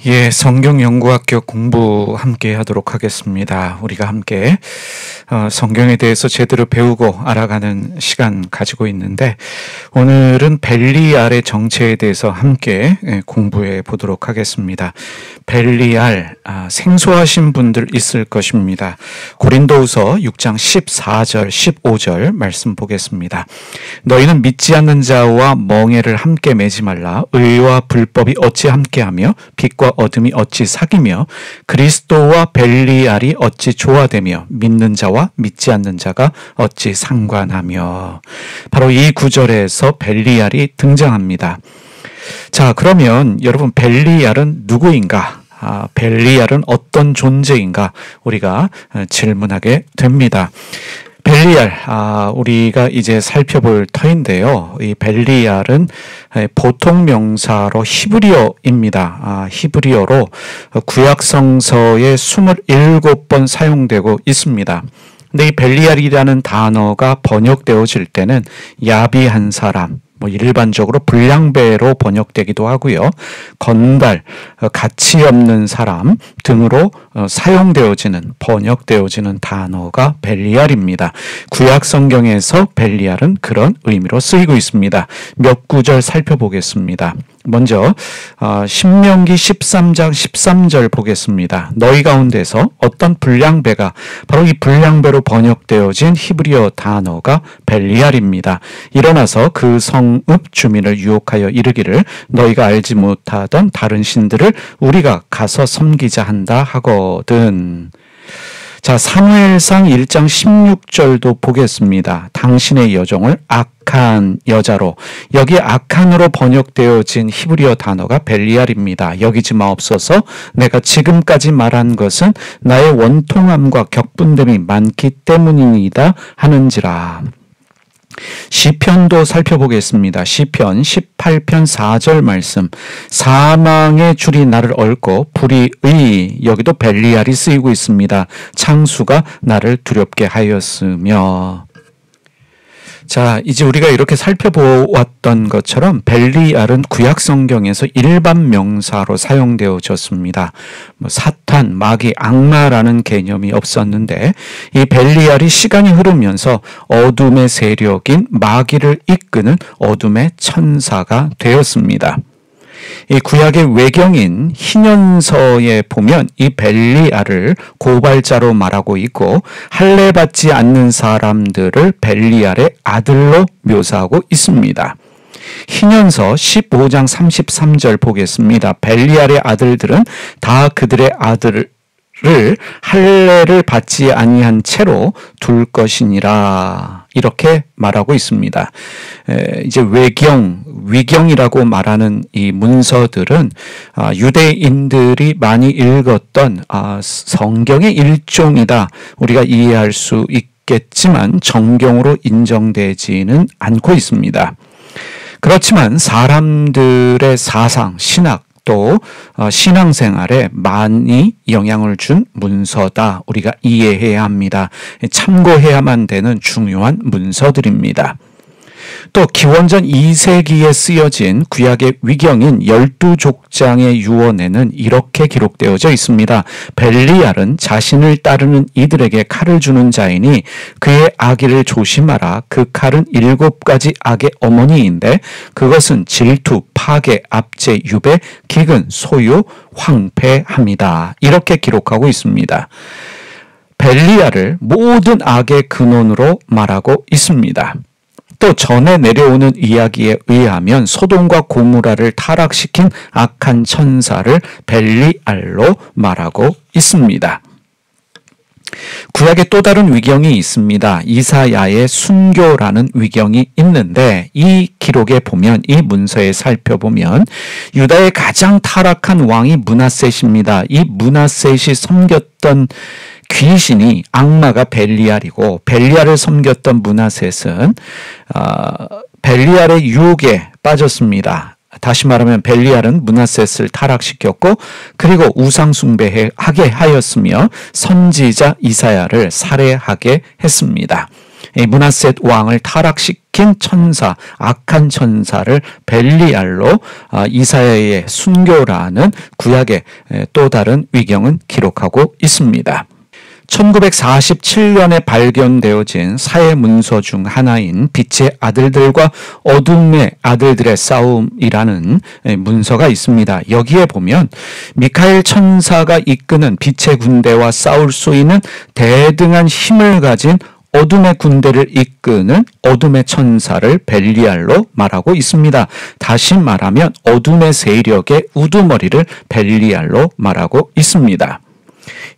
예, 성경연구학교 공부 함께 하도록 하겠습니다. 우리가 함께 성경에 대해서 제대로 배우고 알아가는 시간 가지고 있는데, 오늘은 벨리알의 정체에 대해서 함께 공부해 보도록 하겠습니다. 벨리알, 생소하신 분들 있을 것입니다. 고린도후서 6장 14절 15절 말씀 보겠습니다. 너희는 믿지 않는 자와 멍에를 함께 매지 말라. 의와 불법이 어찌 함께하며 빛과 어둠이 어찌 사귀며 그리스도와 벨리알이 어찌 조화되며 믿는 자와 믿지 않는 자가 어찌 상관하며. 바로 이 구절에서 벨리알이 등장합니다. 자, 그러면 여러분, 벨리알은 누구인가? 벨리알은 어떤 존재인가? 우리가 질문하게 됩니다. 벨리알, 우리가 이제 살펴볼 터인데요. 이 벨리알은 보통 명사로 히브리어입니다. 히브리어로 구약성서에 27번 사용되고 있습니다. 근데 이 벨리알이라는 단어가 번역되어질 때는 야비한 사람, 일반적으로 불량배로 번역되기도 하고요. 건달, 가치 없는 사람 등으로 사용되어지는, 번역되어지는 단어가 벨리알입니다. 구약 성경에서 벨리알은 그런 의미로 쓰이고 있습니다. 몇 구절 살펴보겠습니다. 먼저 신명기 13장 13절 보겠습니다. 너희 가운데서 어떤 불량배가, 바로 이 불량배로 번역되어진 히브리어 단어가 벨리알입니다. 일어나서 그 성읍 주민을 유혹하여 이르기를 너희가 알지 못하던 다른 신들을 우리가 가서 섬기자 한다 하거든. 자, 사무엘상 1장 16절도 보겠습니다. 당신의 여종을 악한 여자로, 여기 악한으로 번역되어진 히브리어 단어가 벨리알입니다. 여기지 마옵소서. 내가 지금까지 말한 것은 나의 원통함과 격분됨이 많기 때문이다 하는지라. 시편도 살펴보겠습니다. 시편 18편 4절 말씀. 사망의 줄이 나를 얽고 불의의, 여기도 벨리알이 쓰이고 있습니다. 창수가 나를 두렵게 하였으며. 자, 이제 우리가 이렇게 살펴보았던 것처럼 벨리알은 구약 성경에서 일반 명사로 사용되어졌습니다. 사탄, 마귀, 악마라는 개념이 없었는데, 이 벨리알이 시간이 흐르면서 어둠의 세력인 마귀를 이끄는 어둠의 천사가 되었습니다. 이 구약의 외경인 희년서에 보면 이 벨리알을 고발자로 말하고 있고, 할례받지 않는 사람들을 벨리알의 아들로 묘사하고 있습니다. 희년서 15장 33절 보겠습니다. 벨리알의 아들들은 다 그들의 아들을 할례를 받지 아니한 채로 둘 것이니라, 이렇게 말하고 있습니다. 이제 위경이라고 말하는 이 문서들은 유대인들이 많이 읽었던 성경의 일종이다, 우리가 이해할 수 있겠지만 정경으로 인정되지는 않고 있습니다. 그렇지만 사람들의 사상, 신학, 또 신앙생활에 많이 영향을 준 문서다, 우리가 이해해야 합니다. 참고해야만 되는 중요한 문서들입니다. 또 기원전 2세기에 쓰여진 구약의 위경인 12족장의 유언에는 이렇게 기록되어져 있습니다. 벨리알은 자신을 따르는 이들에게 칼을 주는 자이니 그의 악의를 조심하라. 그 칼은 7가지 악의 어머니인데 그것은 질투, 파괴, 압제, 유배, 기근, 소유, 황폐함이다. 이렇게 기록하고 있습니다. 벨리알을 모든 악의 근원으로 말하고 있습니다. 또 전에 내려오는 이야기에 의하면 소돔과 고모라를 타락시킨 악한 천사를 벨리알로 말하고 있습니다. 구약에 또 다른 위경이 있습니다. 이사야의 순교라는 위경이 있는데, 이 기록에 보면, 이 문서에 살펴보면 유다의 가장 타락한 왕이 므낫셋입니다. 이 므낫셋이 섬겼던 귀신이, 악마가 벨리알이고, 벨리알을 섬겼던 므낫셋은 벨리알의 유혹에 빠졌습니다. 다시 말하면 벨리알은 므낫셋을 타락시켰고, 그리고 우상 숭배하게 하였으며 선지자 이사야를 살해하게 했습니다. 이 므낫셋 왕을 타락시킨 천사, 악한 천사를 벨리알로 이사야의 순교라는 구약의 또 다른 위경은 기록하고 있습니다. 1947년에 발견되어진 사회 문서 중 하나인 빛의 아들들과 어둠의 아들들의 싸움이라는 문서가 있습니다. 여기에 보면 미카엘 천사가 이끄는 빛의 군대와 싸울 수 있는 대등한 힘을 가진 어둠의 군대를 이끄는 어둠의 천사를 벨리알로 말하고 있습니다. 다시 말하면 어둠의 세력의 우두머리를 벨리알로 말하고 있습니다.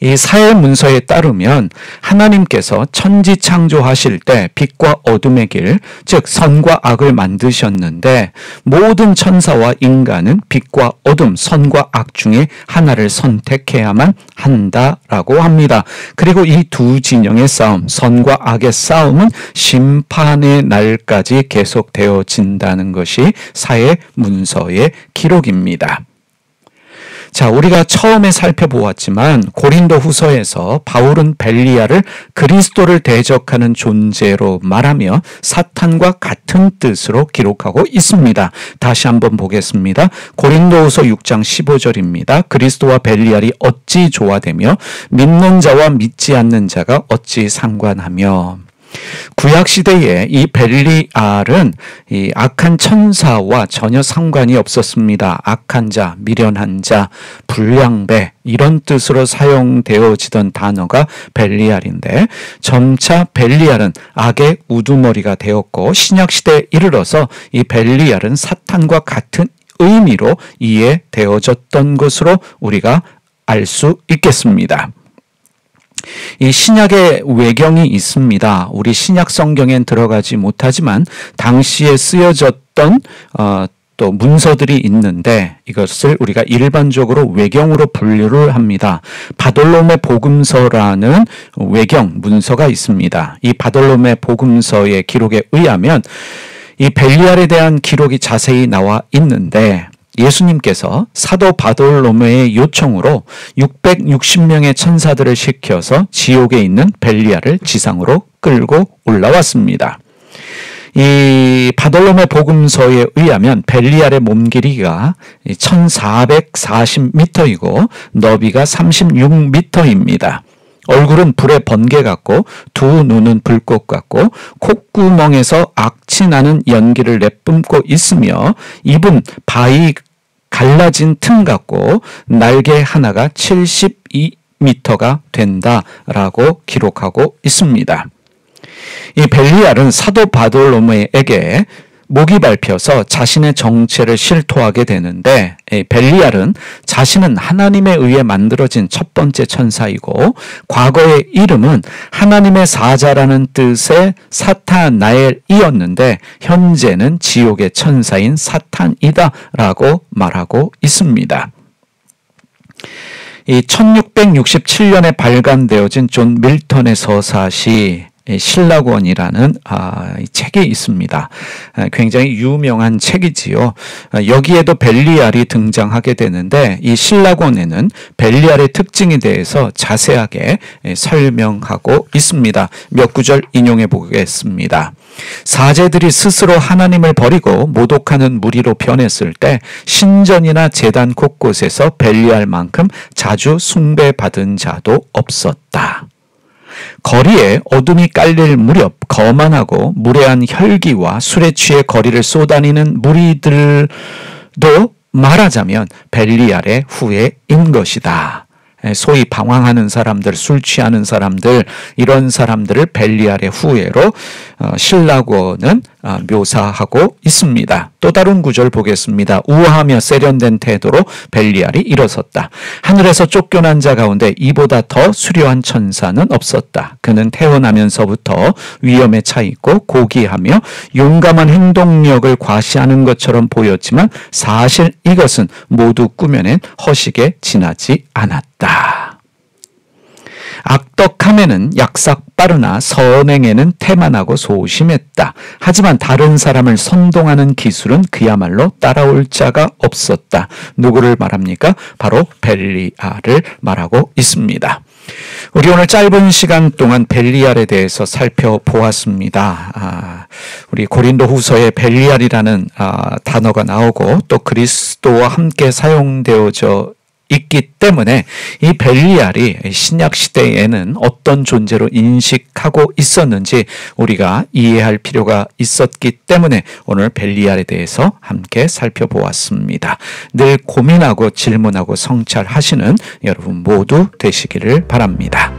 이 사회 문서에 따르면 하나님께서 천지 창조하실 때 빛과 어둠의 길, 즉 선과 악을 만드셨는데 모든 천사와 인간은 빛과 어둠, 선과 악 중에 하나를 선택해야만 한다라고 합니다. 그리고 이 두 진영의 싸움, 선과 악의 싸움은 심판의 날까지 계속되어진다는 것이 사회 문서의 기록입니다. 자, 우리가 처음에 살펴보았지만 고린도 후서에서 바울은 벨리알을 그리스도를 대적하는 존재로 말하며 사탄과 같은 뜻으로 기록하고 있습니다. 다시 한번 보겠습니다. 고린도 후서 6장 15절입니다. 그리스도와 벨리알이 어찌 조화되며 믿는 자와 믿지 않는 자가 어찌 상관하며. 구약시대에 이 벨리알은 이 악한 천사와 전혀 상관이 없었습니다. 악한 자, 미련한 자, 불량배 이런 뜻으로 사용되어지던 단어가 벨리알인데 점차 벨리알은 악의 우두머리가 되었고 신약시대에 이르러서 이 벨리알은 사탄과 같은 의미로 이해되어졌던 것으로 우리가 알 수 있겠습니다. 이 신약의 외경이 있습니다. 우리 신약 성경엔 들어가지 못하지만 당시에 쓰여졌던 또 문서들이 있는데 이것을 우리가 일반적으로 외경으로 분류를 합니다. 바돌롬의 복음서라는 외경 문서가 있습니다. 이 바돌롬의 복음서의 기록에 의하면 이 벨리알에 대한 기록이 자세히 나와 있는데 예수님께서 사도 바돌로메의 요청으로 660명의 천사들을 시켜서 지옥에 있는 벨리알을 지상으로 끌고 올라왔습니다. 이 바돌로메 복음서에 의하면 벨리알의 몸 길이가 1440m이고 너비가 36m입니다. 얼굴은 불의 번개 같고 두 눈은 불꽃 같고 콧구멍에서 악취 나는 연기를 내뿜고 있으며 입은 바위 갈라진 틈 같고 날개 하나가 72m가 된다라고 기록하고 있습니다. 이 벨리알은 사도 바돌로메에게 목이 밟혀서 자신의 정체를 실토하게 되는데 벨리알은 자신은 하나님에 의해 만들어진 첫 번째 천사이고 과거의 이름은 하나님의 사자라는 뜻의 사타나엘이었는데 현재는 지옥의 천사인 사탄이다라고 말하고 있습니다. 이 1667년에 발간되어진 존 밀턴의 서사시 신라권이라는 책이 있습니다. 굉장히 유명한 책이지요. 여기에도 벨리알이 등장하게 되는데 이 신라권에는 벨리알의 특징에 대해서 자세하게 설명하고 있습니다. 몇 구절 인용해 보겠습니다. 사제들이 스스로 하나님을 버리고 모독하는 무리로 변했을 때 신전이나 제단 곳곳에서 벨리알만큼 자주 숭배받은 자도 없었다. 거리에 어둠이 깔릴 무렵 거만하고 무례한 혈기와 술에 취해 거리를 쏘다니는 무리들도 말하자면 벨리알의 후예인 것이다. 소위 방황하는 사람들, 술 취하는 사람들, 이런 사람들을 벨리알의 후예로 신라권은 묘사하고 있습니다. 또 다른 구절 보겠습니다. 우아하며 세련된 태도로 벨리알이 일어섰다. 하늘에서 쫓겨난 자 가운데 이보다 더 수려한 천사는 없었다. 그는 태어나면서부터 위엄에 차 있고 고귀하며 용감한 행동력을 과시하는 것처럼 보였지만 사실 이것은 모두 꾸며낸 허식에 지나지 않았다. 악덕한 처음에는 약삭 빠르나 선행에는 태만하고 소심했다. 하지만 다른 사람을 선동하는 기술은 그야말로 따라올 자가 없었다. 누구를 말합니까? 바로 벨리알을 말하고 있습니다. 우리 오늘 짧은 시간 동안 벨리알에 대해서 살펴보았습니다. 우리 고린도후서에 벨리알이라는 단어가 나오고 또 그리스도와 함께 사용되어져 있기 때문에 이 벨리알이 신약 시대에는 어떤 존재로 인식하고 있었는지 우리가 이해할 필요가 있었기 때문에 오늘 벨리알에 대해서 함께 살펴보았습니다. 늘 고민하고 질문하고 성찰하시는 여러분 모두 되시기를 바랍니다.